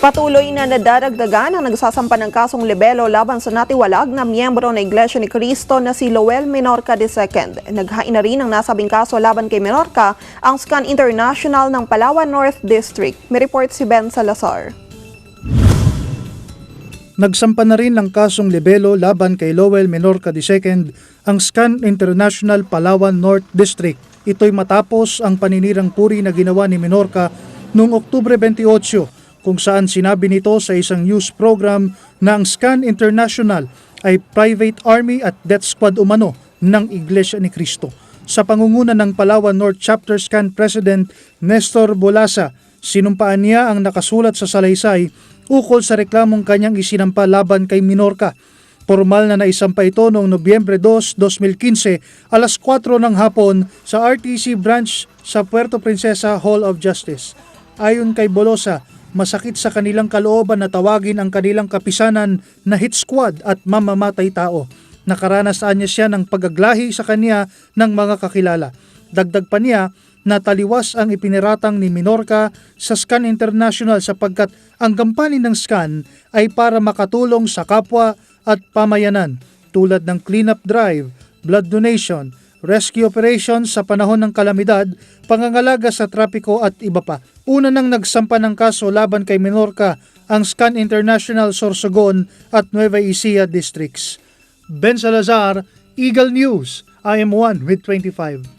Patuloy na nadaragdagan ang nagsasampa ng kasong libelo laban sa natiwalag na miyembro ng Iglesia ni Cristo na si Lowell Menorca II. Naghain na rin ang nasabing kaso laban kay Menorca ang SCAN International ng Palawan North District. May report si Ben Salazar. Nagsampa na rin ng kasong libelo laban kay Lowell Menorca II ang SCAN International Palawan North District. Ito'y matapos ang paninirang puri na ginawa ni Menorca noong Oktubre 28 kung saan sinabi nito sa isang news program na ang SCAN International ay private army at death squad umano ng Iglesia ni Cristo. Sa pangunguna ng Palawan North Chapter SCAN President Nestor Bolasa, sinumpaan niya ang nakasulat sa salaysay ukol sa reklamong kanyang isinampa laban kay Menorca. Formal na naisampa ito noong Nobyembre 2, 2015 alas 4 ng hapon sa RTC branch sa Puerto Princesa Hall of Justice. Ayon kay Bolosa, masakit sa kanilang kalooban na tawagin ang kanilang kapisanan na hit squad at mamamatay tao. Nakaranasaan niya siya ng pagaglahi sa kanya ng mga kakilala. Dagdag pa niya na taliwas ang ipiniratang ni Menorca sa SCAN International sapagkat ang gampanin ng SCAN ay para makatulong sa kapwa at pamayanan tulad ng cleanup drive, blood donation, rescue operations sa panahon ng kalamidad, pangangalaga sa trapiko at iba pa. Una nang nagsampa ng kaso laban kay Menorca ang SCAN International Sorsogon at Nueva Ecija districts. Ben Salazar, Eagle News, I am 1 with 25.